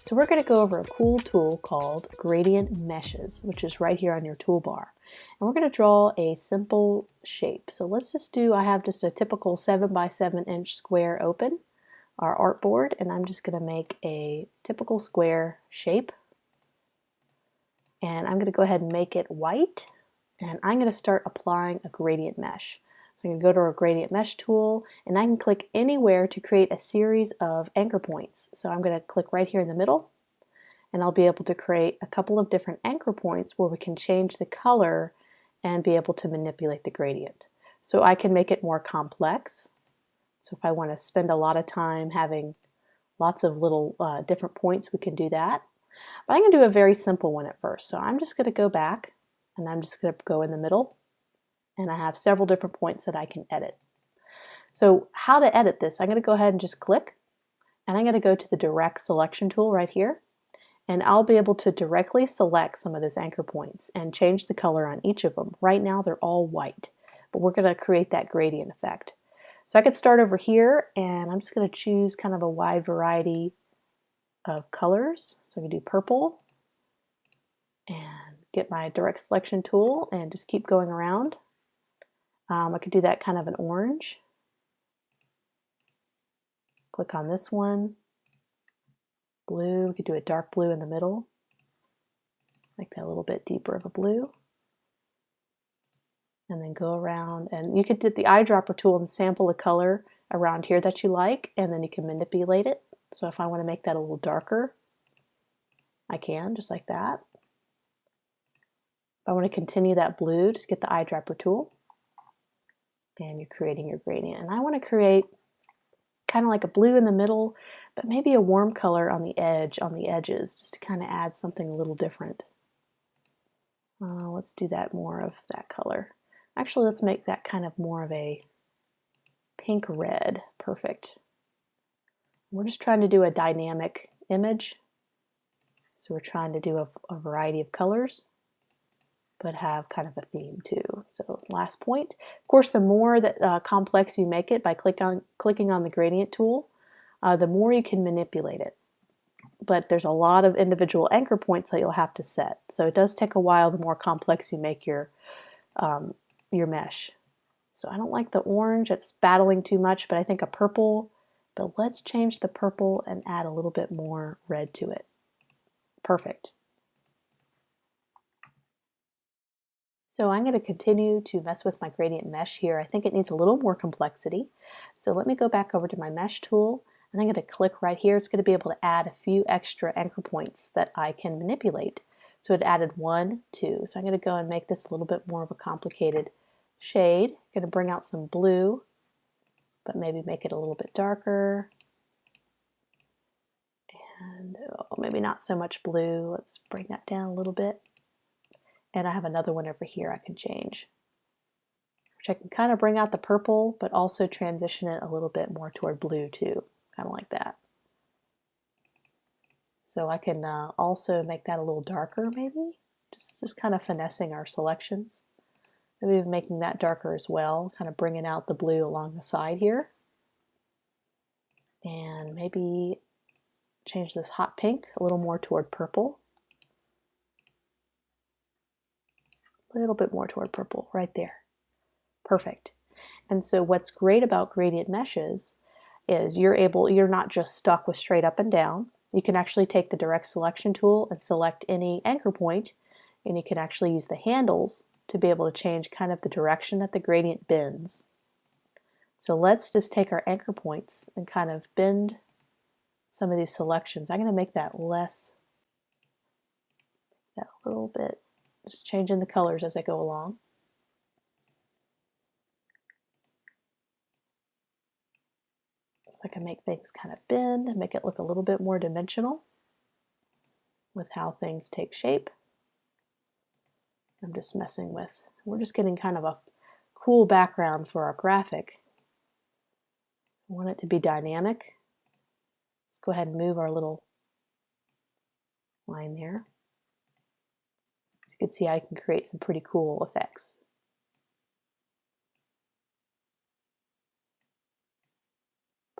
So we're going to go over a cool tool called Gradient Meshes, which is right here on your toolbar. And we're going to draw a simple shape. So let's just do, I have just a typical 7 by 7 inch square open, our artboard, and I'm just going to make a typical square shape. And I'm going to go ahead and make it white, and I'm going to start applying a gradient mesh. So I'm going to go to our gradient mesh tool, and I can click anywhere to create a series of anchor points. So I'm going to click right here in the middle, and I'll be able to create a couple of different anchor points where we can change the color and be able to manipulate the gradient. So I can make it more complex. So if I want to spend a lot of time having lots of little different points, we can do that. But I'm going to do a very simple one at first. So I'm just going to go back, and I'm just going to go in the middle, and I have several different points that I can edit. So how to edit this, I'm going to go ahead and just click, and I'm going to go to the direct selection tool right here, and I'll be able to directly select some of those anchor points and change the color on each of them. Right now they're all white, but we're going to create that gradient effect. So I could start over here, and I'm just going to choose kind of a wide variety of colors. So I can do purple and get my direct selection tool and just keep going around. I could do that kind of an orange. Click on this one. Blue, we could do a dark blue in the middle. Make that a little bit deeper of a blue. And then go around, and you could get the eyedropper tool and sample the color around here that you like, and then you can manipulate it. So if I want to make that a little darker, I can, just like that. If I want to continue that blue, just get the eyedropper tool, and you're creating your gradient. And I want to create kind of like a blue in the middle, but maybe a warm color on the edge, on the edges, just to kind of add something a little different. Let's do that more of that color. Actually, let's make that kind of more of a pink red. Perfect. We're just trying to do a dynamic image. So we're trying to do a variety of colors, but have kind of a theme too. So last point. Of course, the more that complex you make it by clicking on the gradient tool, the more you can manipulate it. But there's a lot of individual anchor points that you'll have to set. So it does take a while the more complex you make your mesh. So I don't like the orange, it's battling too much, but I think a purple, but let's change the purple and add a little bit more red to it. Perfect. So I'm going to continue to mess with my gradient mesh here. I think it needs a little more complexity. So let me go back over to my mesh tool, and I'm going to click right here. It's going to be able to add a few extra anchor points that I can manipulate. So it added 1, 2. So I'm going to go and make this a little bit more of a complicated shade. I'm going to bring out some blue, but maybe make it a little bit darker. And maybe not so much blue. Let's bring that down a little bit. And I have another one over here I can change, which I can kind of bring out the purple, but also transition it a little bit more toward blue too, kind of like that. So I can also make that a little darker maybe, just kind of finessing our selections. Maybe even making that darker as well, kind of bringing out the blue along the side here. And maybe change this hot pink a little more toward purple. A little bit more toward purple right there. Perfect. And so what's great about gradient meshes is you're not just stuck with straight up and down. You can actually take the direct selection tool and select any anchor point, and you can actually use the handles to be able to change kind of the direction that the gradient bends. So let's just take our anchor points and kind of bend some of these selections. I'm going to make that a little bit, just changing the colors as I go along. So I can make things kind of bend and make it look a little bit more dimensional with how things take shape. I'm just messing with, we're just getting kind of a cool background for our graphic. I want it to be dynamic. Let's go ahead and move our little line there. As you can see, I can create some pretty cool effects.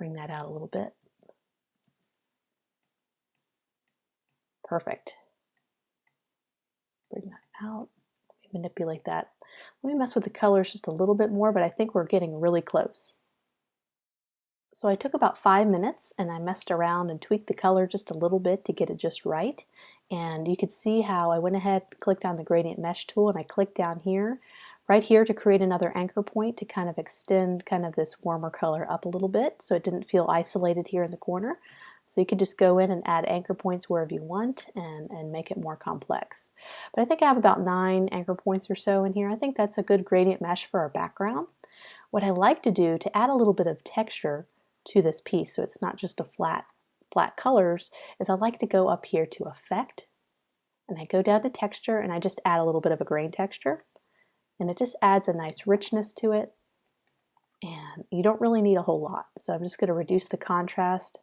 Bring that out a little bit. Perfect. Bring that out. Manipulate that. Let me mess with the colors just a little bit more, but I think we're getting really close. So I took about 5 minutes and I messed around and tweaked the color just a little bit to get it just right. And you could see how I went ahead, clicked on the gradient mesh tool, and I clicked down here, right here, to create another anchor point to kind of extend kind of this warmer color up a little bit so it didn't feel isolated here in the corner. So you can just go in and add anchor points wherever you want and make it more complex. But I think I have about 9 anchor points or so in here. I think that's a good gradient mesh for our background. What I like to do to add a little bit of texture to this piece, so it's not just a flat colors, is I like to go up here to Effect, and I go down to Texture, and I just add a little bit of a grain texture, and it just adds a nice richness to it, and you don't really need a whole lot. So I'm just going to reduce the contrast.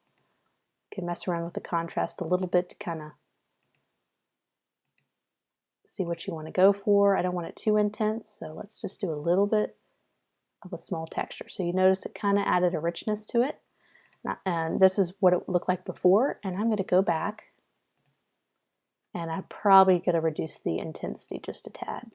You can mess around with the contrast a little bit to kind of see what you want to go for. I don't want it too intense, so let's just do a little bit of a small texture. So you notice it kind of added a richness to it. And this is what it looked like before. And I'm going to go back and I'm probably going to reduce the intensity just a tad.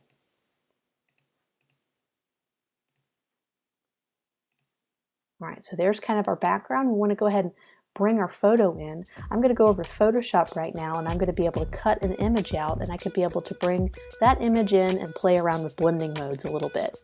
All right, so there's kind of our background. We want to go ahead and bring our photo in. I'm going to go over Photoshop right now, and I'm going to be able to cut an image out, and I could be able to bring that image in and play around with blending modes a little bit.